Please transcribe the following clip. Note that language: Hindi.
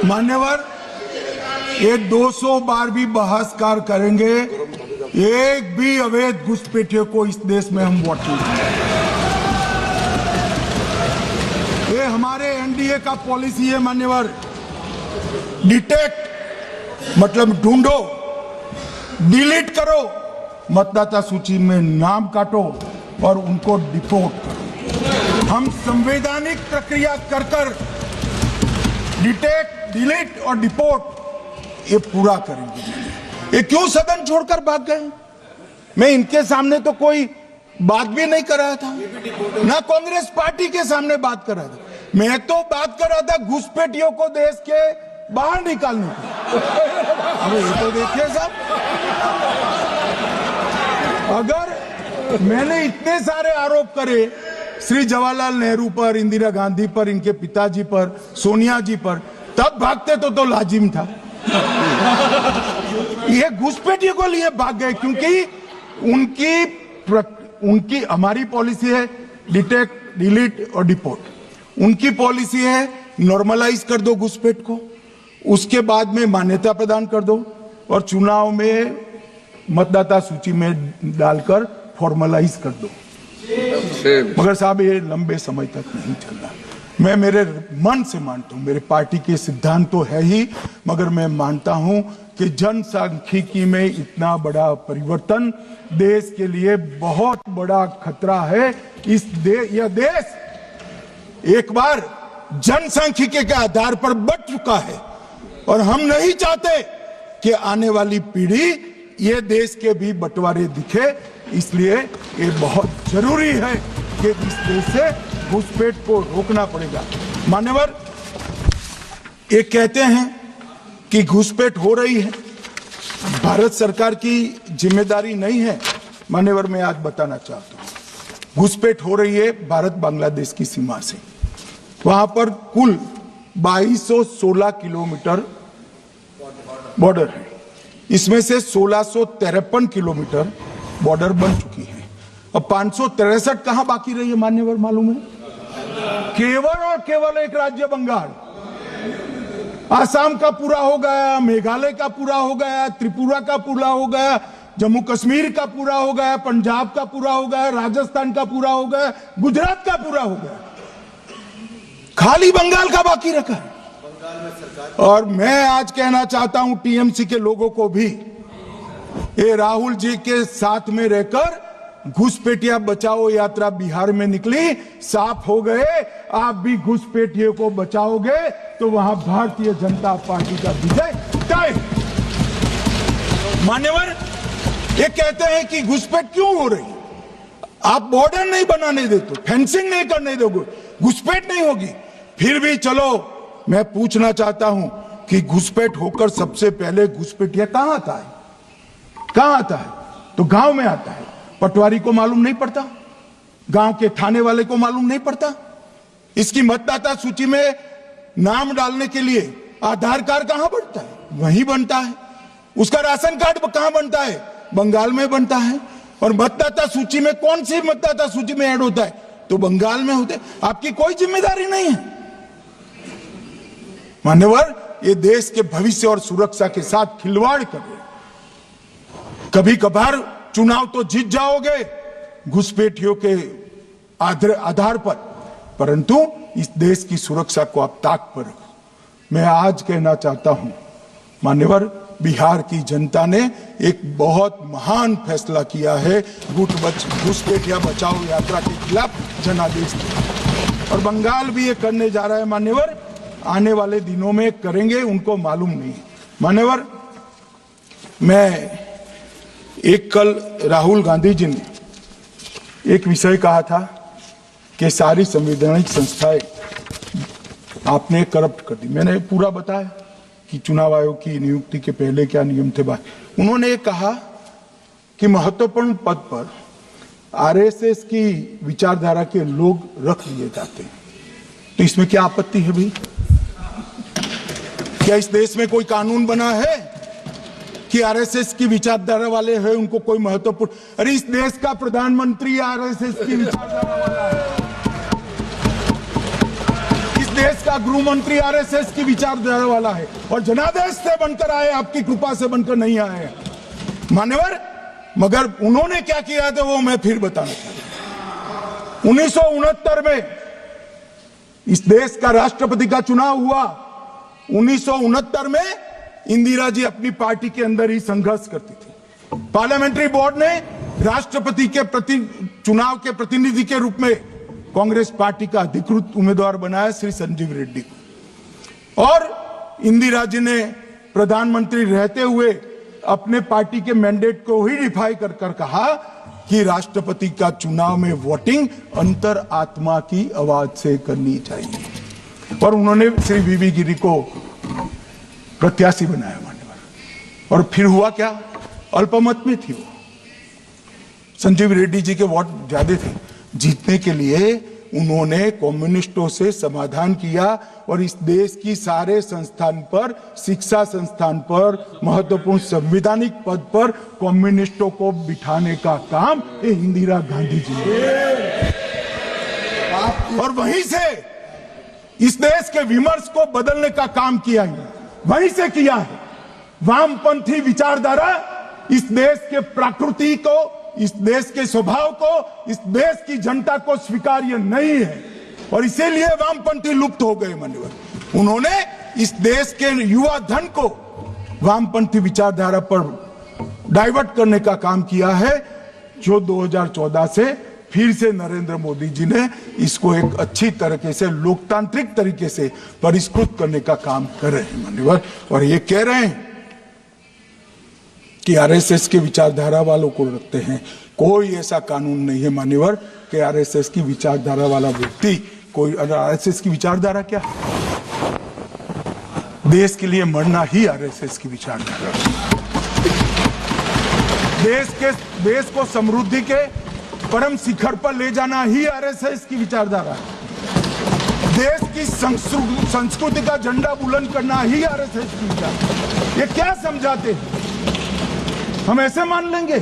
मान्यवर, ये 200 बार भी बहसकार करेंगे, एक भी अवैध घुसपैठियों को इस देश में हम वोट नहीं देंगे। ये हमारे एनडीए का पॉलिसी है मान्यवर। डिटेक्ट मतलब ढूंढो, डिलीट करो, मतदाता सूची में नाम काटो और उनको डिपोर्ट करो। हम संवैधानिक प्रक्रिया कर कर डिटेक्ट, डिलीट और डिपोर्ट ये पूरा करेंगे। ये क्यों सदन छोड़कर भाग गए? मैं इनके सामने तो कोई बात भी नहीं कर रहा था, ना कांग्रेस पार्टी के सामने बात कर रहा था। मैं तो बात कर रहा था घुसपैठियों को देश के बाहर निकालने की। अब ये तो देखिए साहब, अगर मैंने इतने सारे आरोप करे श्री जवाहरलाल नेहरू पर, इंदिरा गांधी पर, इनके पिताजी पर, सोनिया जी पर, तब भागते तो लाजिम था। ये घुसपैठियों को लिए भाग गए क्योंकि उनकी हमारी पॉलिसी है डिटेक्ट, डिलीट और डिपोर्ट। उनकी पॉलिसी है नॉर्मलाइज कर दो घुसपैठ को, उसके बाद में मान्यता प्रदान कर दो और चुनाव में मतदाता सूची में डालकर फॉर्मलाइज कर दो। मगर साहब ये लंबे समय तक नहीं चलना। मैं मेरे मन से मानता हूं, मेरे पार्टी के सिद्धांत तो है ही, मगर मैं मानता हूं कि जनसांख्यिकी में इतना बड़ा परिवर्तन देश के लिए बहुत बड़ा खतरा है। यह देश एक बार जनसांख्यिकी के आधार पर बढ़ चुका है और हम नहीं चाहते कि आने वाली पीढ़ी ये देश के भी बंटवारे दिखे। इसलिए ये बहुत जरूरी है कि इस देश से घुसपैठ को रोकना पड़ेगा। मान्यवर, ये कहते हैं कि घुसपैठ हो रही है, भारत सरकार की जिम्मेदारी नहीं है। मान्यवर, मैं आज बताना चाहता हूं, घुसपैठ हो रही है भारत बांग्लादेश की सीमा से। वहां पर कुल 2216 किलोमीटर बॉर्डर है, इसमें से 1653 किलोमीटर बॉर्डर बन चुकी है। अब 563 कहां बाकी रही है मान्यवर मालूम है? केवल और केवल एक राज्य बंगाल। आसाम का पूरा हो गया, मेघालय का पूरा हो गया, त्रिपुरा का पूरा हो गया, जम्मू कश्मीर का पूरा हो गया, पंजाब का पूरा हो गया, राजस्थान का पूरा हो गया, गुजरात का पूरा हो गया, खाली बंगाल का बाकी रखा है। और मैं आज कहना चाहता हूं टीएमसी के लोगों को भी, ये राहुल जी के साथ में रहकर घुसपैठिया बचाओ यात्रा बिहार में निकली, साफ हो गए। आप भी घुसपैठियों को बचाओगे तो वहां भारतीय जनता पार्टी का विजय तय। मान्यवर, ये कहते हैं कि घुसपैठ क्यों हो रही? आप बॉर्डर नहीं बनाने देते, फेंसिंग नहीं करने दोगे, घुसपैठ नहीं होगी। फिर भी चलो, मैं पूछना चाहता हूं कि घुसपैठ होकर सबसे पहले घुसपैठिया कहां आता है? कहां आता है? तो गांव में आता है। पटवारी को मालूम नहीं पड़ता, गांव के थाने वाले को मालूम नहीं पड़ता। इसकी मतदाता सूची में नाम डालने के लिए आधार कार्ड कहां बनता है? वहीं बनता है। उसका राशन कार्ड कहां बनता है? बंगाल में बनता है। और मतदाता सूची में कौन सी मतदाता सूची में ऐड होता है? तो बंगाल में होते। आपकी कोई जिम्मेदारी नहीं है। मान्यवर, ये देश के भविष्य और सुरक्षा के साथ खिलवाड़ कर रहे। कभी कभार चुनाव तो जीत जाओगे घुसपैठियों के आधार पर, परंतु इस देश की सुरक्षा को आप ताक पर रखो। मैं आज कहना चाहता हूं मान्यवर, बिहार की जनता ने एक बहुत महान फैसला किया है घुसपैठिया बचाओ यात्रा के खिलाफ जनादेश दिया। और बंगाल भी ये करने जा रहा है मान्यवर, आने वाले दिनों में करेंगे, उनको मालूम नहीं। मान्यवर, मैं कल राहुल गांधी जी ने एक विषय कहा था कि सारी संवैधानिक संस्थाएं आपने करप्ट कर दी। मैंने पूरा बताया कि चुनाव आयोग की नियुक्ति के पहले क्या नियम थे। उन्होंने कहा कि महत्वपूर्ण पद पर आरएसएस की विचारधारा के लोग रख लिए जाते हैं, तो इसमें क्या आपत्ति है भाई? क्या इस देश में कोई कानून बना है कि आरएसएस की विचारधारा वाले हैं उनको कोई महत्वपूर्ण? अरे इस देश का प्रधानमंत्री आरएसएस की विचारधारा वाला है। इस देश का गृह मंत्री आरएसएस की विचारधारा वाला है और जनादेश से बनकर आए, आपकी कृपा से बनकर नहीं आए हैं मान्यवर। मगर उन्होंने क्या किया था वो मैं फिर बताना चाहता हूं। 1969 में इस देश का राष्ट्रपति का चुनाव हुआ। 1969 में इंदिरा जी अपनी पार्टी के अंदर ही संघर्ष करती थी। पार्लियामेंट्री बोर्ड ने राष्ट्रपति के चुनाव के प्रतिनिधि के रूप में कांग्रेस पार्टी का अधिकृत उम्मीदवार बनाया श्री संजीव रेड्डी को, और इंदिरा जी ने प्रधानमंत्री रहते हुए अपने पार्टी के मैंडेट को ही डिफाई कर कहा कि राष्ट्रपति का चुनाव में वोटिंग अंतर आत्मा की आवाज से करनी चाहिए, और उन्होंने श्री वीवी गिरी को प्रत्याशी बनाया मान्यवर। और फिर हुआ क्या, अल्पमत में थी वो। संजीव रेड्डी जी के वोट ज्यादा थे। जीतने के लिए उन्होंने कम्युनिस्टों से समाधान किया और इस देश की सारे संस्थान पर, शिक्षा संस्थान पर, महत्वपूर्ण संवैधानिक पद पर कम्युनिस्टों को बिठाने का काम ये इंदिरा गांधी जी ने, और वहीं से इस देश के विमर्श को बदलने का काम किया है, वहीं से किया है। वामपंथी विचारधारा इस देश के प्रकृति को, इस देश के स्वभाव को, इस देश की जनता को स्वीकार्य नहीं है, और इसीलिए वामपंथी लुप्त हो गए मान्यवर। उन्होंने इस देश के युवा धन को वामपंथी विचारधारा पर डाइवर्ट करने का काम किया है, जो 2014 से फिर से नरेंद्र मोदी जी ने इसको एक अच्छी तरीके से, लोकतांत्रिक तरीके से परिष्कृत करने का काम कर रहे हैं मान्यवर। और ये कह रहे हैं कि आरएसएस के विचारधारा वालों को रखते हैं। कोई ऐसा कानून नहीं है मान्यवर कि आरएसएस की विचारधारा वाला व्यक्ति कोई, आरएसएस की विचारधारा क्या है? देश के लिए मरना ही आरएसएस की विचारधारा है। देश को समृद्धि के परम शिखर पर ले जाना ही आरएसएस की विचारधारा है। देश की संस्कृति का झंडा बुलंद करना ही आरएसएस की विचारधारा। ये क्या समझाते हैं? हम ऐसे मान लेंगे?